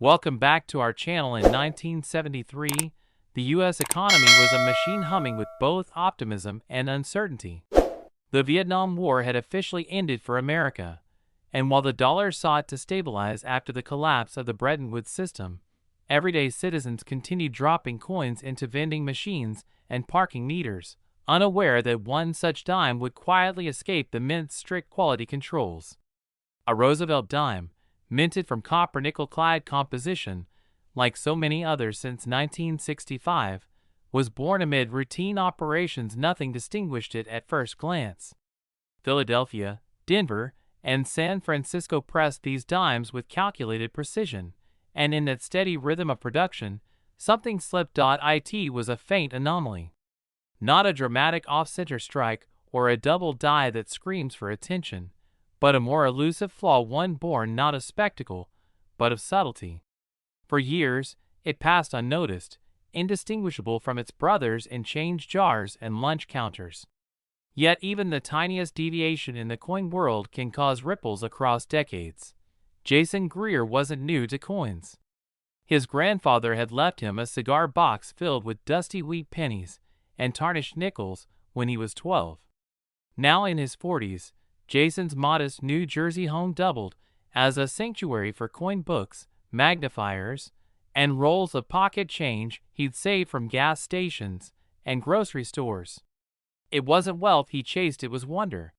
Welcome back to our channel. In 1973, the U.S. economy was a machine humming with both optimism and uncertainty. The Vietnam War had officially ended for America, and while the dollar sought to stabilize after the collapse of the Bretton Woods system, everyday citizens continued dropping coins into vending machines and parking meters, unaware that one such dime would quietly escape the mint's strict quality controls. A Roosevelt dime, minted from copper nickel-clad composition, like so many others since 1965, was born amid routine operations. Nothing distinguished it at first glance. Philadelphia, Denver, and San Francisco pressed these dimes with calculated precision, and in that steady rhythm of production, something slipped. It was a faint anomaly. Not a dramatic off-center strike or a double die that screams for attention, but a more elusive flaw, one born not of spectacle, but of subtlety. For years, it passed unnoticed, indistinguishable from its brothers in change jars and lunch counters. Yet even the tiniest deviation in the coin world can cause ripples across decades. Jason Greer wasn't new to coins. His grandfather had left him a cigar box filled with dusty wheat pennies and tarnished nickels when he was 12. Now in his 40s, Jason's modest New Jersey home doubled as a sanctuary for coin books, magnifiers, and rolls of pocket change he'd saved from gas stations and grocery stores. It wasn't wealth he chased, it was wonder.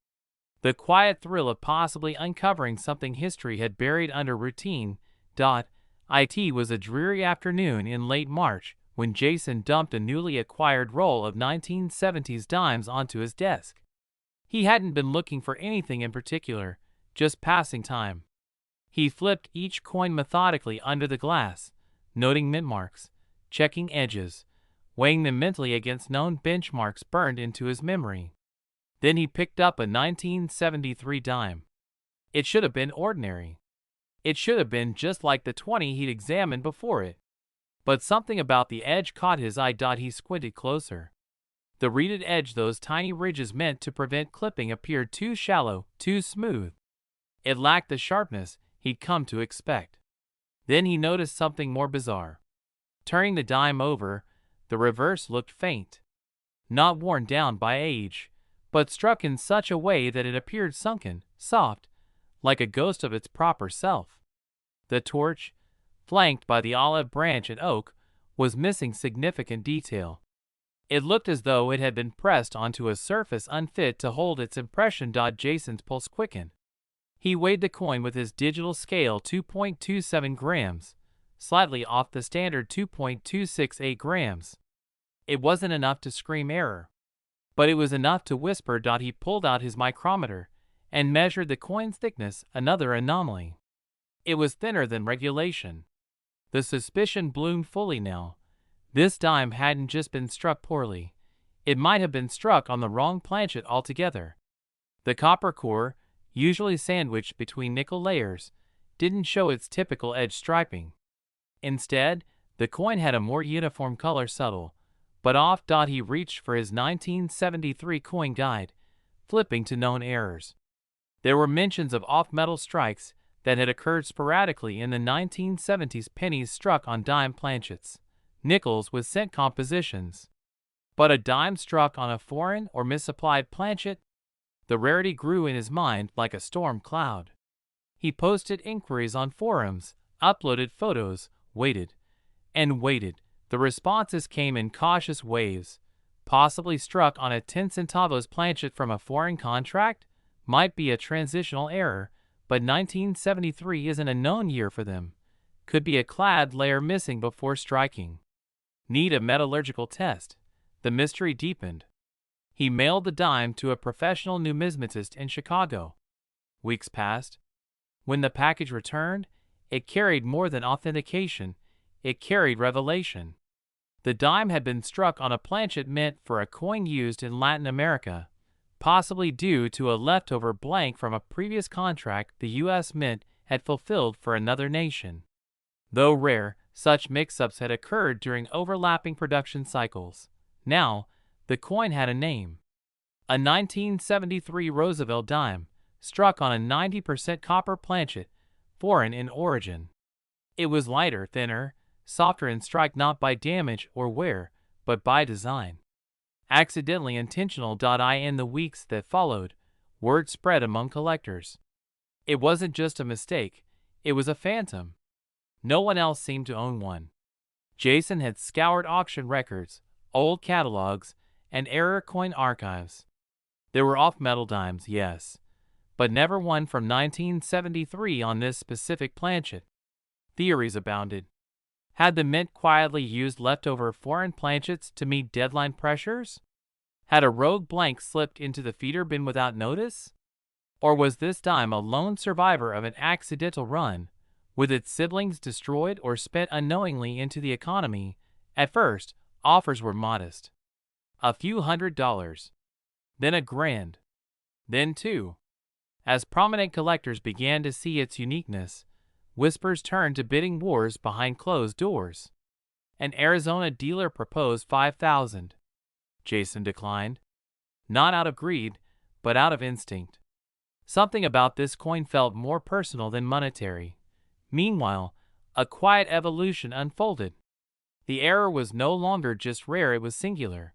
The quiet thrill of possibly uncovering something history had buried under routine. It was a dreary afternoon in late March when Jason dumped a newly acquired roll of 1970s dimes onto his desk. He hadn't been looking for anything in particular, just passing time. He flipped each coin methodically under the glass, noting mint marks, checking edges, weighing them mentally against known benchmarks burned into his memory. Then he picked up a 1973 dime. It should have been ordinary. It should have been just like the 20 he'd examined before it. But something about the edge caught his eye. He squinted closer. The reeded edge, those tiny ridges meant to prevent clipping, appeared too shallow, too smooth. It lacked the sharpness he'd come to expect. Then he noticed something more bizarre. Turning the dime over, the reverse looked faint. Not worn down by age, but struck in such a way that it appeared sunken, soft, like a ghost of its proper self. The torch, flanked by the olive branch and oak, was missing significant detail. It looked as though it had been pressed onto a surface unfit to hold its impression. Jason's pulse quickened. He weighed the coin with his digital scale, 2.27 grams, slightly off the standard 2.268 grams. It wasn't enough to scream error, but it was enough to whisper. He pulled out his micrometer and measured the coin's thickness, another anomaly. It was thinner than regulation. The suspicion bloomed fully now. This dime hadn't just been struck poorly. It might have been struck on the wrong planchet altogether. The copper core, usually sandwiched between nickel layers, didn't show its typical edge striping. Instead, the coin had a more uniform color, subtle, but off. He reached for his 1973 coin guide, flipping to known errors. There were mentions of off-metal strikes that had occurred sporadically in the 1970s, pennies struck on dime planchets, nickels with cent compositions. But a dime struck on a foreign or misapplied planchet? The rarity grew in his mind like a storm cloud. He posted inquiries on forums, uploaded photos, waited and waited. The responses came in cautious waves. Possibly struck on a 10 centavos planchet from a foreign contract? Might be a transitional error, but 1973 isn't a known year for them. Could be a clad layer missing before striking. Need a metallurgical test. The mystery deepened. He mailed the dime to a professional numismatist in Chicago. Weeks passed. When the package returned, it carried more than authentication. It carried revelation. The dime had been struck on a planchet meant for a coin used in Latin America, possibly due to a leftover blank from a previous contract the U.S. Mint had fulfilled for another nation. Though rare, such mix-ups had occurred during overlapping production cycles. Now, the coin had a name. A 1973 Roosevelt Dime, struck on a 90% copper planchet, foreign in origin. It was lighter, thinner, softer and strike not by damage or wear, but by design. Accidentally intentional. In the weeks that followed, word spread among collectors. It wasn't just a mistake, it was a phantom. No one else seemed to own one. Jason had scoured auction records, old catalogs, and error coin archives. There were off-metal dimes, yes, but never one from 1973 on this specific planchet. Theories abounded. Had the mint quietly used leftover foreign planchets to meet deadline pressures? Had a rogue blank slipped into the feeder bin without notice? Or was this dime a lone survivor of an accidental run, with its siblings destroyed or spent unknowingly into the economy? At first, offers were modest. A few $100s. Then $1,000. Then $2,000. As prominent collectors began to see its uniqueness, whispers turned to bidding wars behind closed doors. An Arizona dealer proposed $5,000. Jason declined. Not out of greed, but out of instinct. Something about this coin felt more personal than monetary. Meanwhile, a quiet evolution unfolded. The error was no longer just rare, it was singular.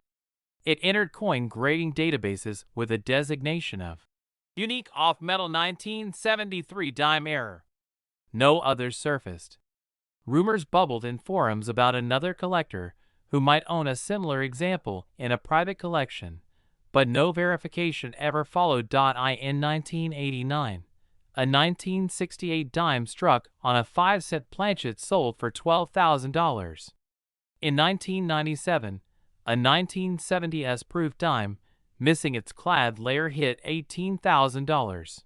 It entered coin grading databases with a designation of Unique Off-Metal 1973 Dime Error. No others surfaced. Rumors bubbled in forums about another collector who might own a similar example in a private collection, but no verification ever followed. In 1989, a 1968 dime struck on a 5-cent planchet sold for $12,000. In 1997, a 1970s proof dime, missing its clad layer, hit $18,000.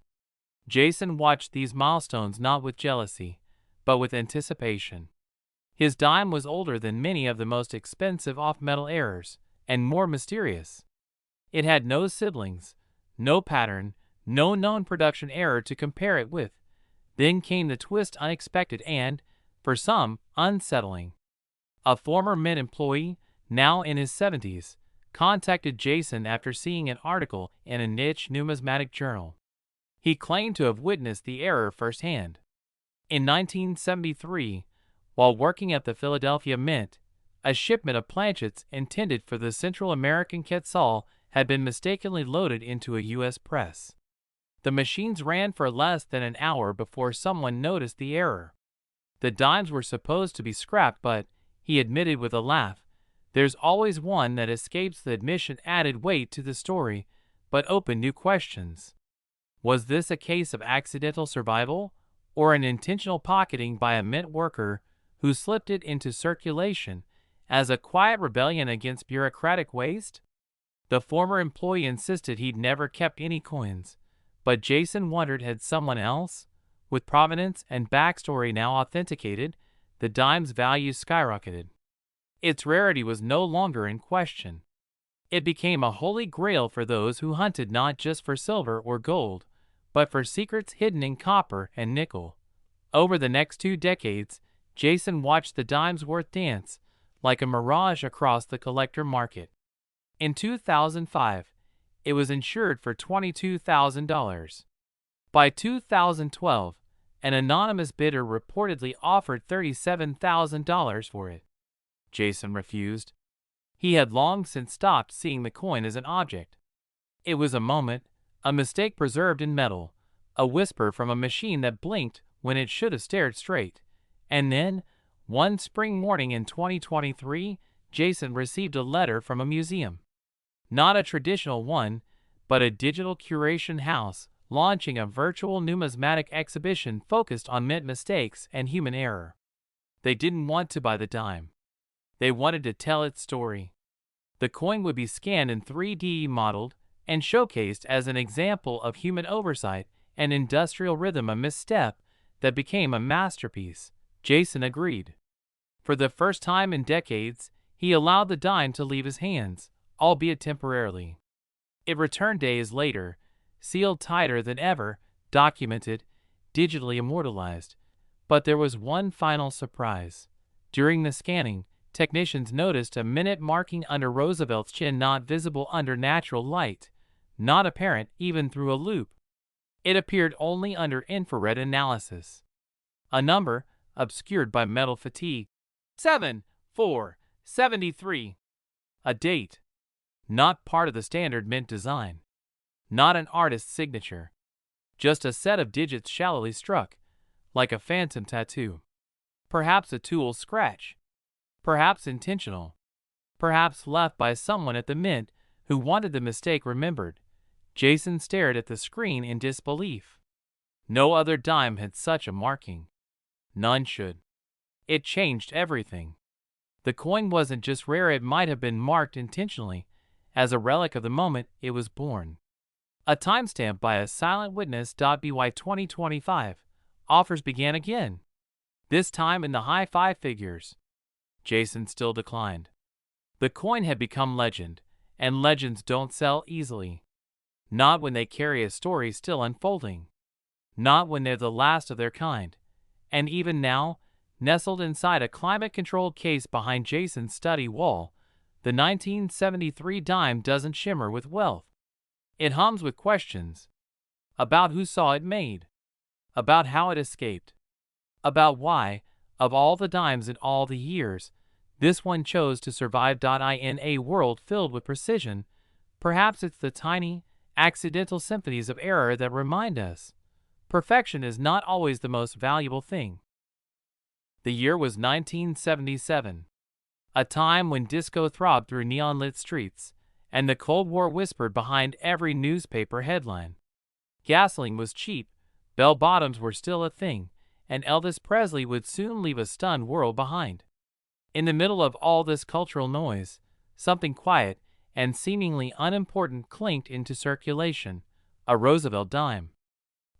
Jason watched these milestones not with jealousy, but with anticipation. His dime was older than many of the most expensive off-metal errors, and more mysterious. It had no siblings, no pattern, no known production error to compare it with. Then came the twist, unexpected and, for some, unsettling. A former mint employee, now in his 70s, contacted Jason after seeing an article in a niche numismatic journal. He claimed to have witnessed the error firsthand. In 1973, while working at the Philadelphia Mint, a shipment of planchets intended for the Central American Quetzal had been mistakenly loaded into a U.S. press. The machines ran for less than an hour before someone noticed the error. The dimes were supposed to be scrapped, but, he admitted with a laugh, there's always one that escapes. The admission added weight to the story, but opened new questions. Was this a case of accidental survival, or an intentional pocketing by a mint worker who slipped it into circulation as a quiet rebellion against bureaucratic waste? The former employee insisted he'd never kept any coins, but Jason wondered, had someone else, with provenance and backstory now authenticated, the dime's value skyrocketed. Its rarity was no longer in question. It became a holy grail for those who hunted not just for silver or gold, but for secrets hidden in copper and nickel. Over the next 2 decades, Jason watched the dime's worth dance like a mirage across the collector market. In 2005, it was insured for $22,000. By 2012, an anonymous bidder reportedly offered $37,000 for it. Jason refused. He had long since stopped seeing the coin as an object. It was a moment, a mistake preserved in metal, a whisper from a machine that blinked when it should have stared straight. And then, one spring morning in 2023, Jason received a letter from a museum. Not a traditional one, but a digital curation house launching a virtual numismatic exhibition focused on mint mistakes and human error. They didn't want to buy the dime. They wanted to tell its story. The coin would be scanned in 3D, modeled, and showcased as an example of human oversight and industrial rhythm, a misstep that became a masterpiece. Jason agreed. For the first time in decades, he allowed the dime to leave his hands, albeit temporarily. It returned days later, sealed tighter than ever, documented, digitally immortalized. But there was one final surprise. During the scanning, technicians noticed a minute marking under Roosevelt's chin, not visible under natural light, not apparent even through a loupe. It appeared only under infrared analysis. A number, obscured by metal fatigue. 7-4-73. A date. Not part of the standard mint design. Not an artist's signature. Just a set of digits shallowly struck, like a phantom tattoo. Perhaps a tool scratch. Perhaps intentional. Perhaps left by someone at the mint who wanted the mistake remembered. Jason stared at the screen in disbelief. No other dime had such a marking. None should. It changed everything. The coin wasn't just rare, it might have been marked intentionally as a relic of the moment it was born. A timestamp by a silent witness. By 2025, offers began again. This time in the high five figures. Jason still declined. The coin had become legend, and legends don't sell easily. Not when they carry a story still unfolding. Not when they're the last of their kind. And even now, nestled inside a climate-controlled case behind Jason's study wall, the 1973 dime doesn't shimmer with wealth. It hums with questions. About who saw it made. About how it escaped. About why, of all the dimes in all the years, this one chose to survive. In a world filled with precision, perhaps it's the tiny, accidental symphonies of error that remind us perfection is not always the most valuable thing. The year was 1977, a time when disco throbbed through neon-lit streets, and the Cold War whispered behind every newspaper headline. Gasoline was cheap, bell-bottoms were still a thing, and Elvis Presley would soon leave a stunned world behind. In the middle of all this cultural noise, something quiet and seemingly unimportant clinked into circulation, a Roosevelt dime.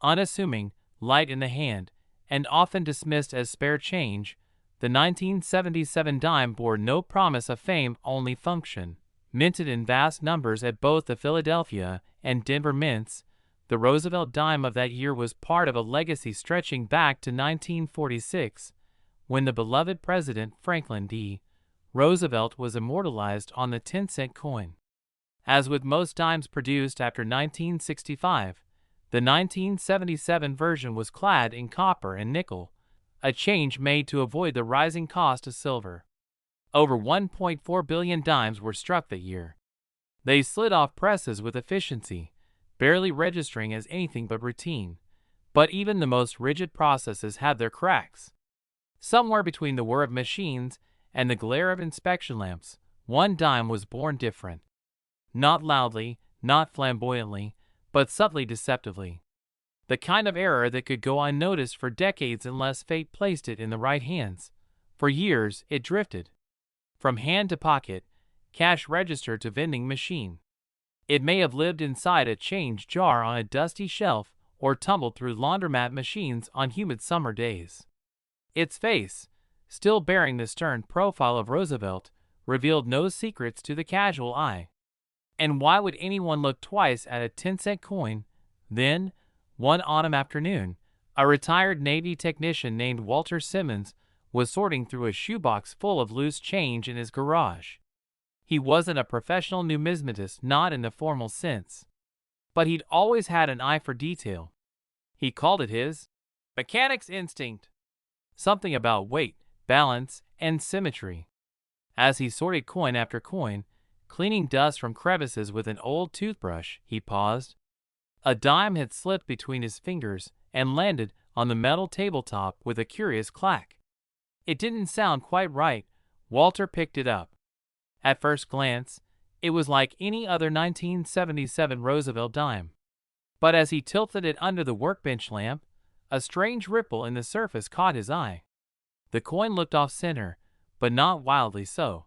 Unassuming, light in the hand, and often dismissed as spare change, the 1977 dime bore no promise of fame, only function. Minted in vast numbers at both the Philadelphia and Denver mints, the Roosevelt dime of that year was part of a legacy stretching back to 1946, when the beloved President Franklin D. Roosevelt was immortalized on the 10-cent coin. As with most dimes produced after 1965, the 1977 version was clad in copper and nickel, a change made to avoid the rising cost of silver. Over 1.4 billion dimes were struck that year. They slid off presses with efficiency, barely registering as anything but routine. But even the most rigid processes had their cracks. Somewhere between the whir of machines and the glare of inspection lamps, one dime was born different. Not loudly, not flamboyantly, but subtly deceptively. The kind of error that could go unnoticed for decades unless fate placed it in the right hands. For years, it drifted. From hand to pocket, cash register to vending machine. It may have lived inside a change jar on a dusty shelf or tumbled through laundromat machines on humid summer days. Its face, still bearing the stern profile of Roosevelt, revealed no secrets to the casual eye. And why would anyone look twice at a 10-cent coin? Then, one autumn afternoon, a retired Navy technician named Walter Simmons was sorting through a shoebox full of loose change in his garage. He wasn't a professional numismatist, not in the formal sense. But he'd always had an eye for detail. He called it his mechanic's instinct. Something about weight, balance, and symmetry. As he sorted coin after coin, cleaning dust from crevices with an old toothbrush, he paused. A dime had slipped between his fingers and landed on the metal tabletop with a curious clack. It didn't sound quite right. Walter picked it up. At first glance, it was like any other 1977 Roosevelt dime. But as he tilted it under the workbench lamp, a strange ripple in the surface caught his eye. The coin looked off-center, but not wildly so.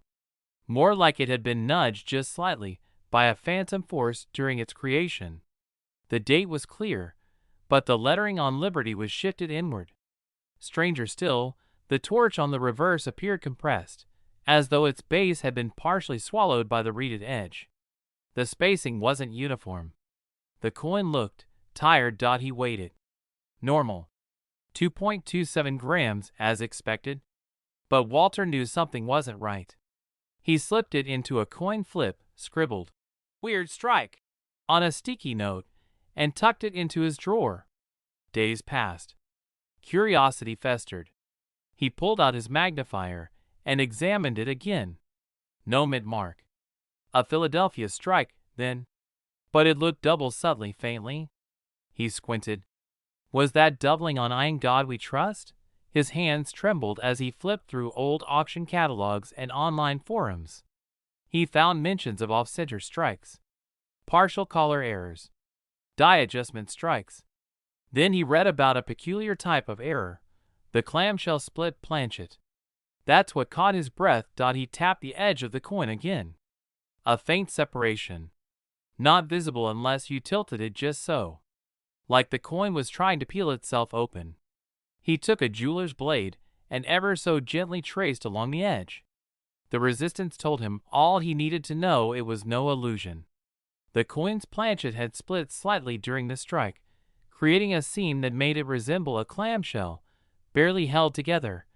More like it had been nudged just slightly by a phantom force during its creation. The date was clear, but the lettering on Liberty was shifted inward. Stranger still, the torch on the reverse appeared compressed, as though its base had been partially swallowed by the reeded edge. The spacing wasn't uniform. The coin looked tired. He weighed it. Normal. 2.27 grams, as expected. But Walter knew something wasn't right. He slipped it into a coin flip, scribbled "Weird strike" on a sticky note, and tucked it into his drawer. Days passed. Curiosity festered. He pulled out his magnifier and examined it again. No mint mark. A Philadelphia strike, then. But it looked double subtly faintly. He squinted. Was that doubling on "In God We Trust"? His hands trembled as he flipped through old auction catalogs and online forums. He found mentions of off-center strikes, partial color errors, die adjustment strikes. Then he read about a peculiar type of error, the clamshell split planchet. That's what caught his breath. He tapped the edge of the coin again. A faint separation, not visible unless you tilted it just so, like the coin was trying to peel itself open. He took a jeweler's blade and ever so gently traced along the edge. The resistance told him all he needed to know. It was no illusion. The coin's planchet had split slightly during the strike, creating a seam that made it resemble a clamshell, barely held together.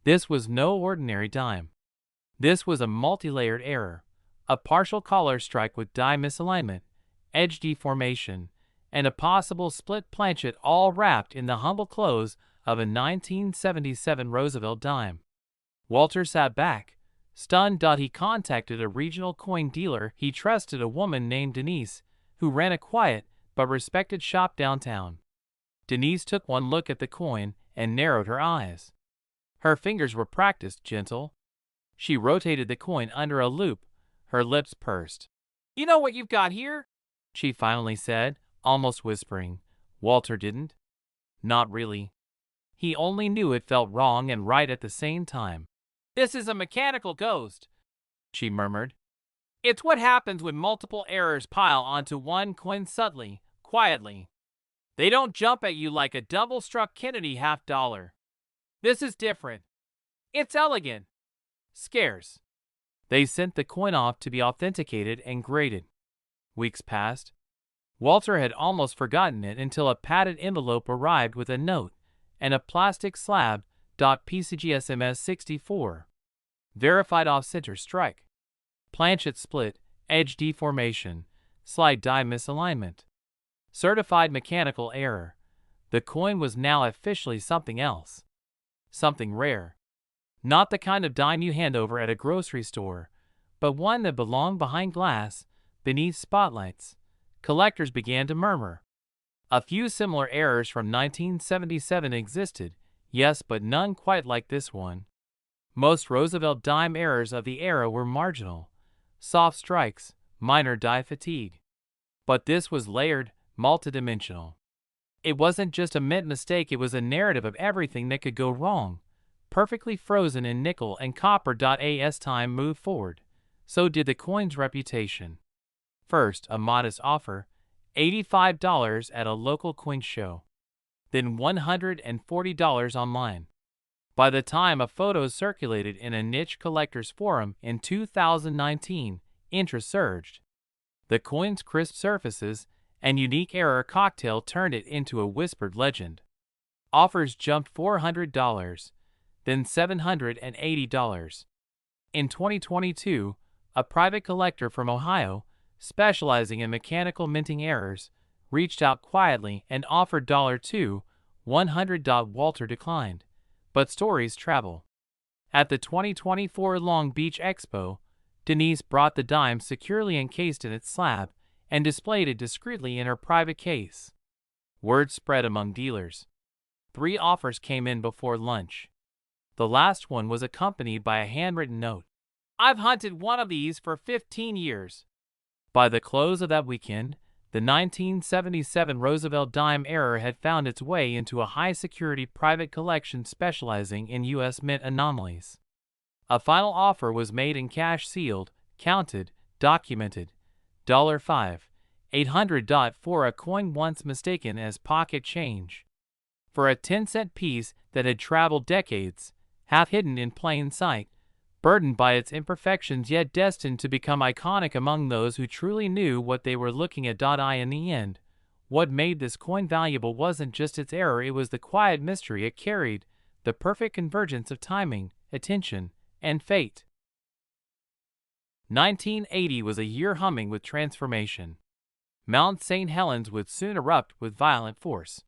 This was no ordinary dime. This was a multi-layered error, a partial collar strike with die misalignment, edge deformation, and a possible split planchet, all wrapped in the humble clothes of a 1977 Roosevelt Dime. Walter sat back, stunned. He contacted a regional coin dealer he trusted, a woman named Denise, who ran a quiet but respected shop downtown. Denise took one look at the coin and narrowed her eyes. Her fingers were practiced, gentle. She rotated the coin under a loop, her lips pursed. "You know what you've got here?" she finally said, almost whispering. Walter didn't. Not really. He only knew it felt wrong and right at the same time. "This is a mechanical ghost," she murmured. "It's what happens when multiple errors pile onto one coin subtly, quietly. They don't jump at you like a double-struck Kennedy $50. This is different. It's elegant. Scarce." They sent the coin off to be authenticated and graded. Weeks passed. Walter had almost forgotten it until a padded envelope arrived with a note and a plastic slab. PCGSMS 64. Verified off-center strike. Planchet split, edge deformation, slide die misalignment. Certified mechanical error. The coin was now officially something else. Something rare. Not the kind of dime you hand over at a grocery store, but one that belonged behind glass, beneath spotlights. Collectors began to murmur. A few similar errors from 1977 existed, yes, but none quite like this one. Most Roosevelt Dime errors of the era were marginal, soft strikes, minor die fatigue. But this was layered, multidimensional. It wasn't just a mint mistake, it was a narrative of everything that could go wrong, perfectly frozen in nickel and copper. As time moved forward, so did the coin's reputation. First, a modest offer, $85 at a local coin show. Then $140 online. By the time a photo circulated in a niche collectors forum in 2019, interest surged. The coin's crisp surfaces and unique error cocktail turned it into a whispered legend. Offers jumped $400, then $780. In 2022, a private collector from Ohio, specializing in mechanical minting errors, reached out quietly and offered $100. Walter declined, but stories travel. At the 2024 Long Beach Expo, Denise brought the dime securely encased in its slab and displayed it discreetly in her private case. Word spread among dealers. 3 offers came in before lunch. The last one was accompanied by a handwritten note. "I've hunted one of these for 15 years. By the close of that weekend, the 1977 Roosevelt Dime error had found its way into a high-security private collection specializing in U.S. mint anomalies. A final offer was made and cash sealed, counted, documented. $5,800 for a coin once mistaken as pocket change. For a 10-cent piece that had traveled decades, half hidden in plain sight, burdened by its imperfections yet destined to become iconic among those who truly knew what they were looking at. In the end, what made this coin valuable wasn't just its error, it was the quiet mystery it carried, the perfect convergence of timing, attention, and fate. 1980 was a year humming with transformation. Mount St. Helens would soon erupt with violent force.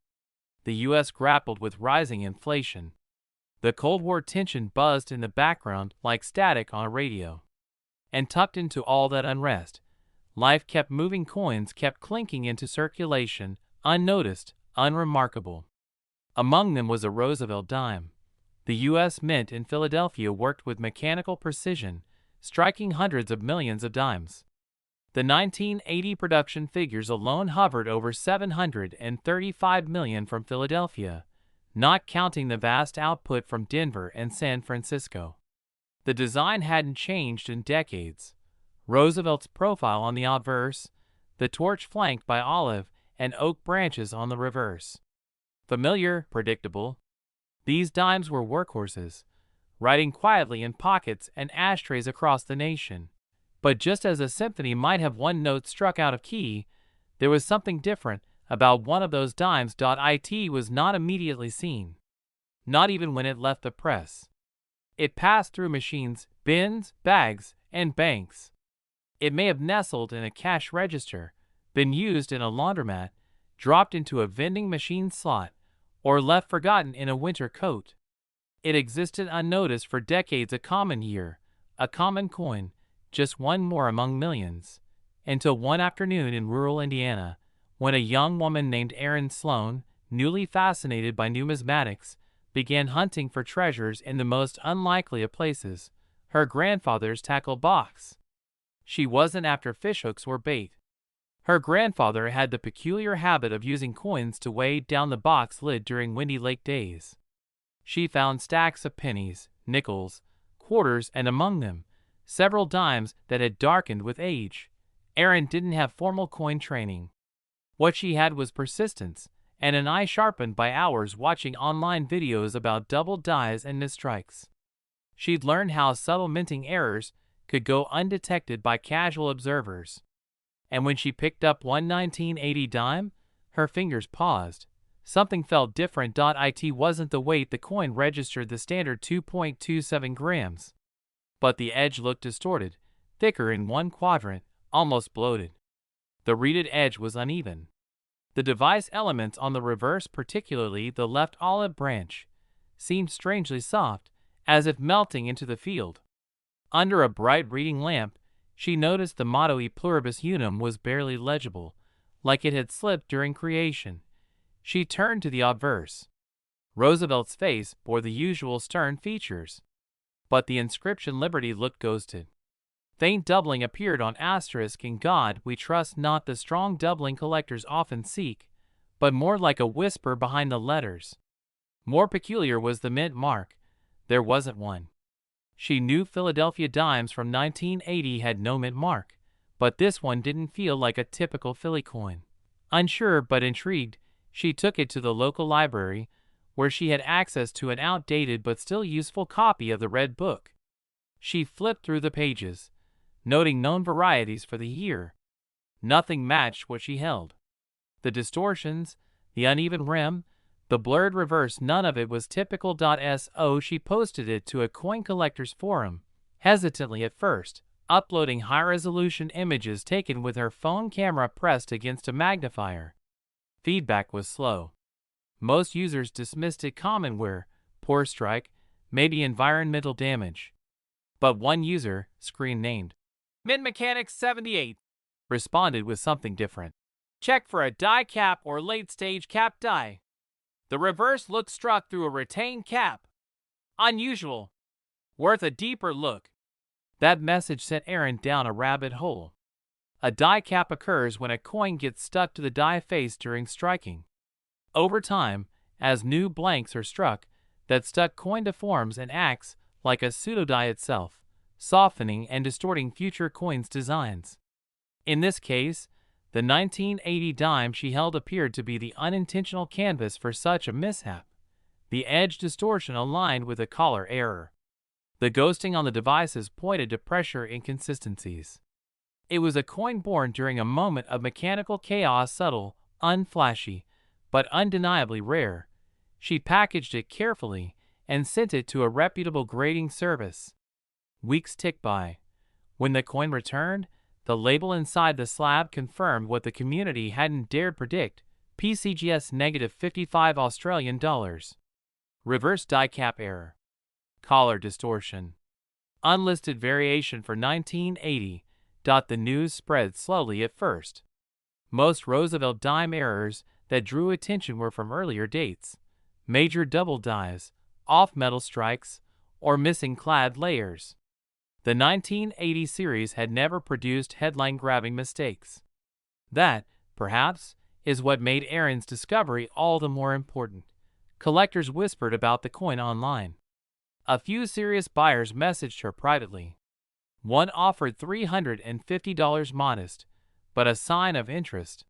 The U.S. grappled with rising inflation. The Cold War tension buzzed in the background like static on a radio. And tucked into all that unrest, life kept moving, coins kept clinking into circulation, unnoticed, unremarkable. Among them was a Roosevelt Dime. The U.S. Mint in Philadelphia worked with mechanical precision, striking hundreds of millions of dimes. The 1980 production figures alone hovered over 735 million from Philadelphia, not counting the vast output from Denver and San Francisco. The design hadn't changed in decades. Roosevelt's profile on the obverse, the torch flanked by olive and oak branches on the reverse. Familiar, predictable. These dimes were workhorses, riding quietly in pockets and ashtrays across the nation. But just as a symphony might have one note struck out of key, there was something different about one of those dimes. It was not immediately seen, not even when it left the press. It passed through machines, bins, bags, and banks. It may have nestled in a cash register, been used in a laundromat, dropped into a vending machine slot, or left forgotten in a winter coat. It existed unnoticed for decades, a common year, a common coin, just one more among millions, until one afternoon in rural Indiana, when a young woman named Erin Sloan, newly fascinated by numismatics, began hunting for treasures in the most unlikely of places, her grandfather's tackle box. She wasn't after fishhooks or bait. Her grandfather had the peculiar habit of using coins to weigh down the box lid during Windy Lake days. She found stacks of pennies, nickels, quarters, and among them, several dimes that had darkened with age. Erin didn't have formal coin training. What she had was persistence, and an eye sharpened by hours watching online videos about double dies and misstrikes. She'd learned how subtle minting errors could go undetected by casual observers. And when she picked up one 1980 dime, her fingers paused. Something felt different. It wasn't the weight. The coin registered the standard 2.27 grams. But the edge looked distorted, thicker in one quadrant, almost bloated. The reeded edge was uneven. The device elements on the reverse, particularly the left olive branch, seemed strangely soft, as if melting into the field. Under a bright reading lamp, she noticed the motto E pluribus unum was barely legible, like it had slipped during creation. She turned to the obverse. Roosevelt's face bore the usual stern features, but the inscription Liberty looked ghosted. Faint doubling appeared on asterisk. In God we trust, not the strong doubling collectors often seek, but more like a whisper behind the letters. More peculiar was the mint mark. There wasn't one. She knew Philadelphia dimes from 1980 had no mint mark, but this one didn't feel like a typical Philly coin. Unsure but intrigued, she took it to the local library, where she had access to an outdated but still useful copy of the Red Book. She flipped through the pages, noting known varieties for the year. Nothing matched what she held. The distortions, the uneven rim, the blurred reverse, none of it was typical. So she posted it to a coin collectors forum, hesitantly at first, uploading high-resolution images taken with her phone camera pressed against a magnifier. Feedback was slow. Most users dismissed it: common wear, poor strike, maybe environmental damage. But one user, screen named Mint Mechanics 78, responded with something different. Check for a die cap or late-stage cap die. The reverse looked struck through a retained cap. Unusual. Worth a deeper look. That message sent Erin down a rabbit hole. A die cap occurs when a coin gets stuck to the die face during striking. Over time, as new blanks are struck, that stuck coin deforms and acts like a pseudodie itself, softening and distorting future coins' designs. In this case, the 1980 dime she held appeared to be the unintentional canvas for such a mishap. The edge distortion aligned with a color error. The ghosting on the devices pointed to pressure inconsistencies. It was a coin born during a moment of mechanical chaos, subtle, unflashy, but undeniably rare. She packaged it carefully and sent it to a reputable grading service. Weeks ticked by. When the coin returned, the label inside the slab confirmed what the community hadn't dared predict: PCGS -55 Australian dollars. Reverse die cap error. Collar distortion. Unlisted variation for 1980. The news spread slowly at first. Most Roosevelt dime errors that drew attention were from earlier dates: major double dies, off-metal strikes, or missing clad layers. The 1980 series had never produced headline-grabbing mistakes. That, perhaps, is what made Aaron's discovery all the more important. Collectors whispered about the coin online. A few serious buyers messaged her privately. One offered $350, modest, but a sign of interest.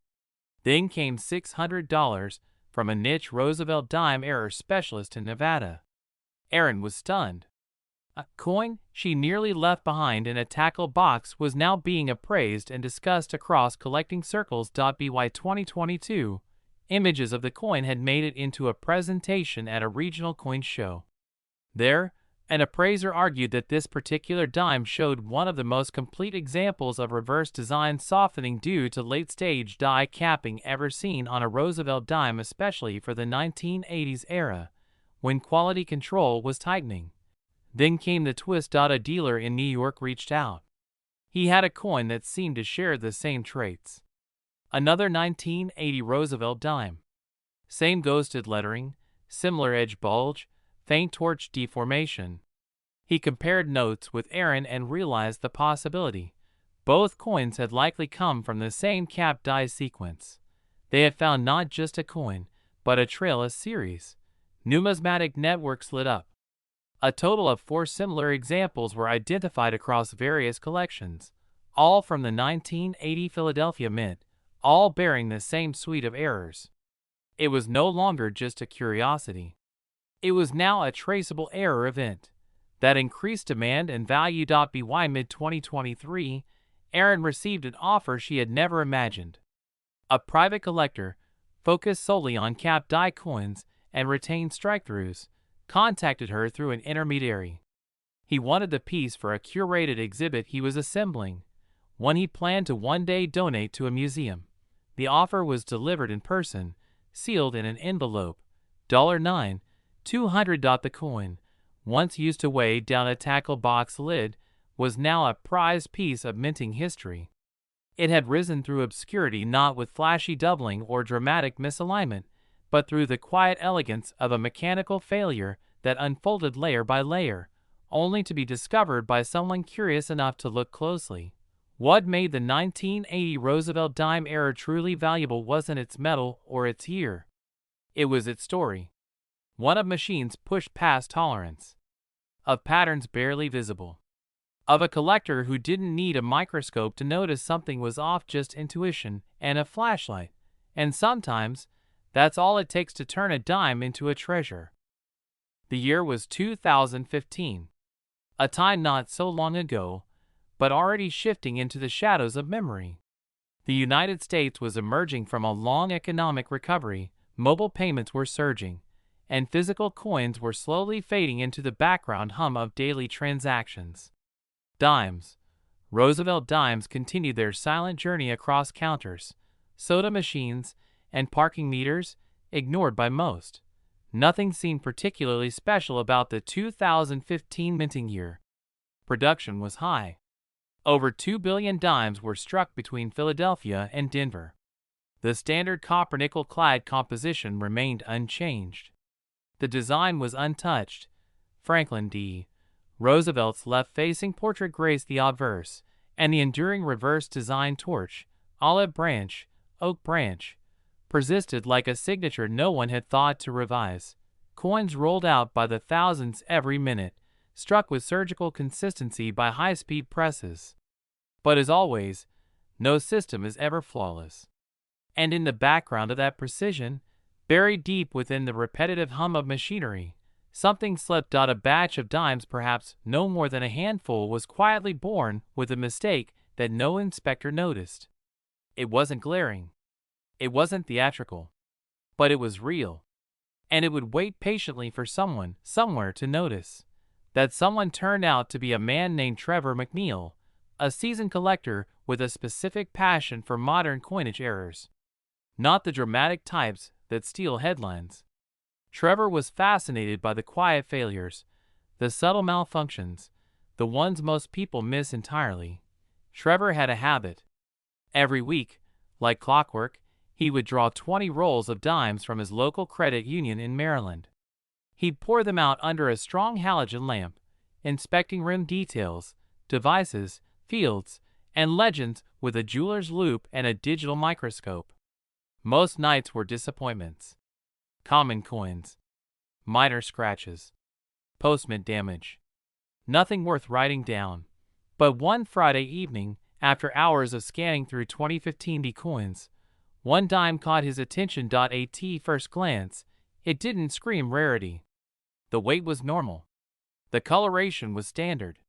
Then came $600 from a niche Roosevelt Dime error specialist in Nevada. Aaron was stunned. A coin she nearly left behind in a tackle box was now being appraised and discussed across collecting circles. By 2022, images of the coin had made it into a presentation at a regional coin show. There, an appraiser argued that this particular dime showed one of the most complete examples of reverse design softening due to late-stage die capping ever seen on a Roosevelt dime, especially for the 1980s era, when quality control was tightening. Then came the twist. A dealer in New York reached out. He had a coin that seemed to share the same traits. Another 1980 Roosevelt dime. Same ghosted lettering, similar edge bulge, faint torch deformation. He compared notes with Aaron and realized the possibility. Both coins had likely come from the same cap die sequence. They had found not just a coin, but a trail, a series. Numismatic networks lit up. A total of 4 similar examples were identified across various collections, all from the 1980 Philadelphia Mint, all bearing the same suite of errors. It was no longer just a curiosity. It was now a traceable error event that increased demand and value. By mid-2023, Aaron received an offer she had never imagined. A private collector, focused solely on cap die coins and retained strike-throughs, contacted her through an intermediary. He wanted the piece for a curated exhibit he was assembling, one he planned to one day donate to a museum. The offer was delivered in person, sealed in an envelope. $9, $200. The coin, once used to weigh down a tackle box lid, was now a prized piece of minting history. It had risen through obscurity, not with flashy doubling or dramatic misalignment, but through the quiet elegance of a mechanical failure that unfolded layer by layer, only to be discovered by someone curious enough to look closely. What made the 1980 Roosevelt Dime error truly valuable wasn't its metal or its year. It was its story. One of machines pushed past tolerance. Of patterns barely visible. Of a collector who didn't need a microscope to notice something was off, just intuition and a flashlight. And sometimes, that's all it takes to turn a dime into a treasure. The year was 2015. A time not so long ago, but already shifting into the shadows of memory. The United States was emerging from a long economic recovery, mobile payments were surging, and physical coins were slowly fading into the background hum of daily transactions. Dimes, Roosevelt Dimes, continued their silent journey across counters, soda machines, and parking meters, ignored by most. Nothing seemed particularly special about the 2015 minting year. Production was high. Over 2 billion dimes were struck between Philadelphia and Denver. The standard copper-nickel clad composition remained unchanged. The design was untouched. Franklin D. Roosevelt's left-facing portrait graced the obverse, and the enduring reverse design torch, olive branch, oak branch, persisted like a signature no one had thought to revise. Coins rolled out by the thousands every minute, struck with surgical consistency by high-speed presses. But as always, no system is ever flawless. And in the background of that precision, buried deep within the repetitive hum of machinery, something slept. A batch of dimes, perhaps no more than a handful, was quietly born with a mistake that no inspector noticed. It wasn't glaring. It wasn't theatrical. But it was real. And it would wait patiently for someone, somewhere, to notice. That someone turned out to be a man named Trevor McNeil, a seasoned collector with a specific passion for modern coinage errors. Not the dramatic types that steal headlines. Trevor was fascinated by the quiet failures, the subtle malfunctions, the ones most people miss entirely. Trevor had a habit. Every week, like clockwork, he would draw 20 rolls of dimes from his local credit union in Maryland. He'd pour them out under a strong halogen lamp, inspecting rim details, devices, fields, and legends with a jeweler's loupe and a digital microscope. Most nights were disappointments. Common coins, minor scratches, postment damage. Nothing worth writing down. But one Friday evening, after hours of scanning through 2015 D coins, one dime caught his attention. At first glance, it didn't scream rarity. The weight was normal. The coloration was standard.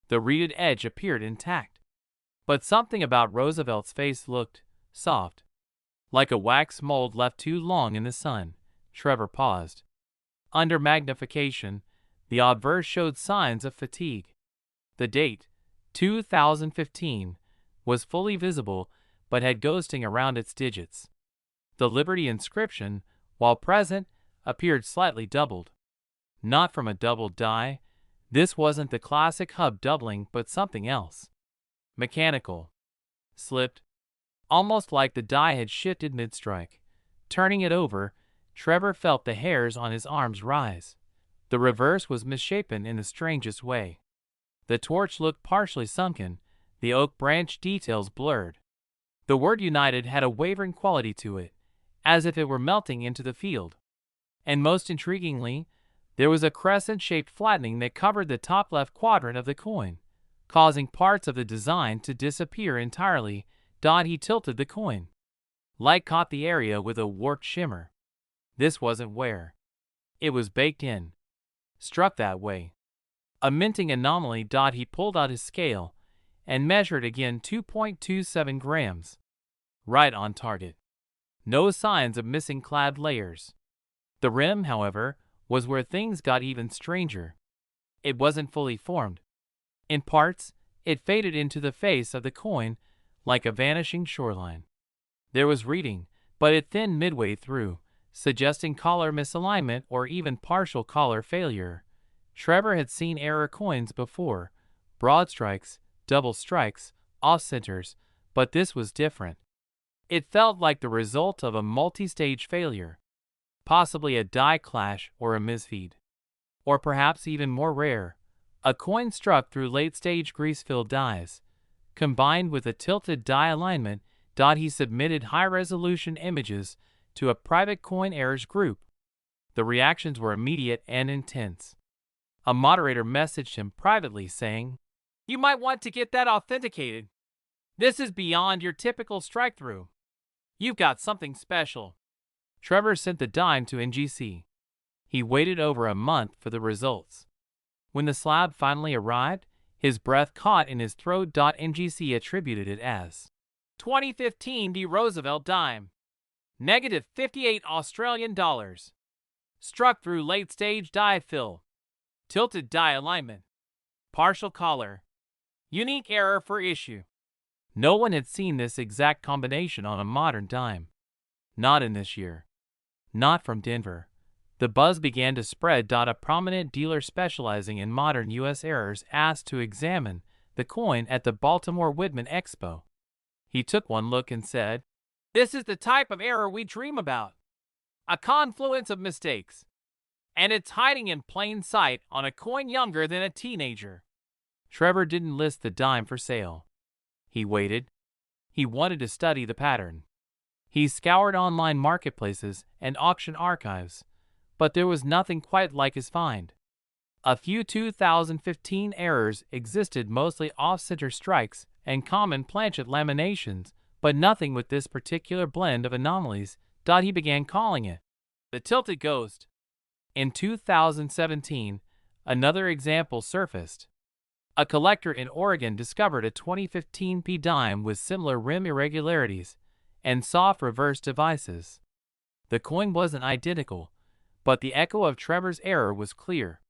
The reeded edge appeared intact. But something about Roosevelt's face looked soft, like a wax mold left too long in the sun. Trevor paused. Under magnification, the obverse showed signs of fatigue. The date, 2015, was fully visible but had ghosting around its digits. The Liberty inscription, while present, appeared slightly doubled. Not from a doubled die. This wasn't the classic hub doubling but something else. Mechanical. Slipped. Almost like the die had shifted mid-strike. Turning it over, Trevor felt the hairs on his arms rise. The reverse was misshapen in the strangest way. The torch looked partially sunken, the oak branch details blurred. The word United had a wavering quality to it, as if it were melting into the field. And most intriguingly, there was a crescent-shaped flattening that covered the top left quadrant of the coin, causing parts of the design to disappear entirely. He tilted the coin. Light caught the area with a warped shimmer. This wasn't wear. It was baked in. Struck that way. A minting anomaly. He pulled out his scale and measured again. 2.27 grams. Right on target. No signs of missing clad layers. The rim, however, was where things got even stranger. It wasn't fully formed. In parts, it faded into the face of the coin like a vanishing shoreline. There was reading, but it thinned midway through, suggesting collar misalignment or even partial collar failure. Trevor had seen error coins before, broad strikes, double strikes, off-centers, but this was different. It felt like the result of a multi-stage failure, possibly a die clash or a misfeed. Or perhaps even more rare, a coin struck through late-stage grease-filled dies. Combined with a tilted die alignment, he submitted high-resolution images to a private coin errors group. The reactions were immediate and intense. A moderator messaged him privately saying, "You might want to get that authenticated. This is beyond your typical strike-through. You've got something special." Trevor sent the dime to NGC. He waited over a month for the results. When the slab finally arrived, his breath caught in his throat. NGC attributed it as 2015 D Roosevelt Dime. -58 Australian dollars. Struck through late-stage die fill. Tilted die alignment. Partial collar. Unique error for issue. No one had seen this exact combination on a modern dime. Not in this year. Not from Denver. The buzz began to spread. A prominent dealer specializing in modern U.S. errors asked to examine the coin at the Baltimore Whitman Expo. He took one look and said, "This is the type of error we dream about. A confluence of mistakes. And it's hiding in plain sight on a coin younger than a teenager." Trevor didn't list the dime for sale. He waited. He wanted to study the pattern. He scoured online marketplaces and auction archives, but there was nothing quite like his find. A few 2015 errors existed, mostly off-center strikes and common planchet laminations, but nothing with this particular blend of anomalies. He began calling it the tilted ghost. In 2017, another example surfaced. A collector in Oregon discovered a 2015 P dime with similar rim irregularities and soft reverse devices. The coin wasn't identical, but the echo of Trevor's error was clear.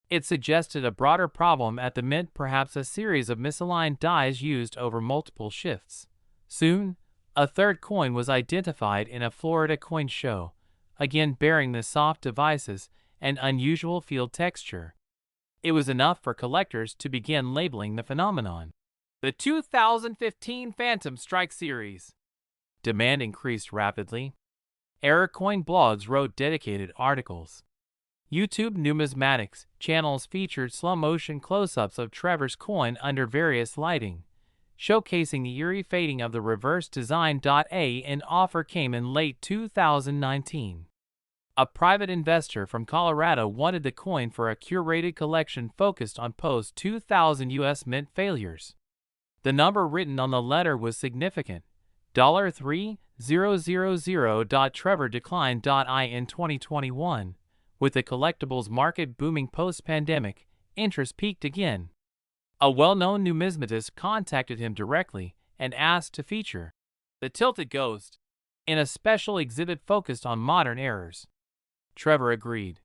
It suggested a broader problem at the mint, perhaps a series of misaligned dies used over multiple shifts. Soon, a third coin was identified in a Florida coin show, again bearing the soft devices and unusual field texture. It was enough for collectors to begin labeling the phenomenon. The 2015 Phantom Strike series. Demand increased rapidly. Error coin blogs wrote dedicated articles. YouTube numismatics channels featured slow-motion close-ups of Trevor's coin under various lighting, showcasing the eerie fading of the reverse design. An offer came in late 2019. A private investor from Colorado wanted the coin for a curated collection focused on post-2000 U.S. mint failures. The number written on the letter was significant: $3,000. Trevor declined. In 2021, with the collectibles market booming post-pandemic, interest peaked again. A well-known numismatist contacted him directly and asked to feature the Tilted Ghost in a special exhibit focused on modern errors. Trevor agreed.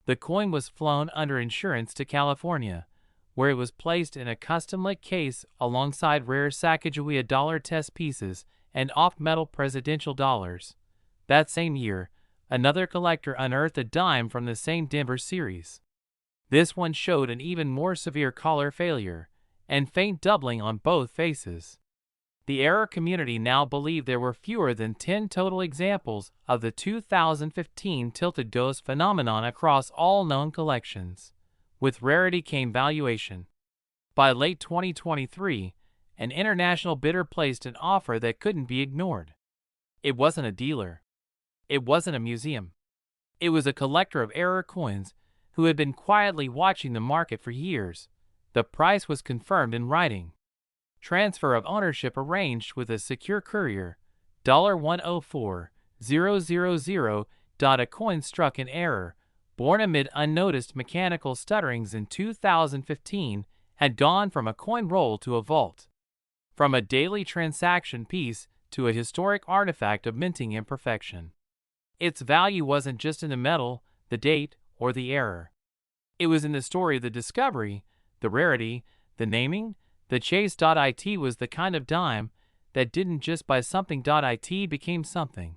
The coin was flown under insurance to California, where it was placed in a custom-lit case alongside rare Sacagawea dollar test pieces and off-metal presidential dollars. That same year, another collector unearthed a dime from the same Denver series. This one showed an even more severe color failure and faint doubling on both faces. The error community now believed there were fewer than 10 total examples of the 2015 Tilted Ghost phenomenon across all known collections. With rarity came valuation. By late 2023, an international bidder placed an offer that couldn't be ignored. It wasn't a dealer. It wasn't a museum. It was a collector of error coins who had been quietly watching the market for years. The price was confirmed in writing. Transfer of ownership arranged with a secure courier. $104,000. A coin struck in error, born amid unnoticed mechanical stutterings in 2015, had gone from a coin roll to a vault. From a daily transaction piece to a historic artifact of minting imperfection. Its value wasn't just in the metal, the date, or the error. It was in the story of the discovery, the rarity, the naming. The chase. It was the kind of dime that didn't just buy something. It became something.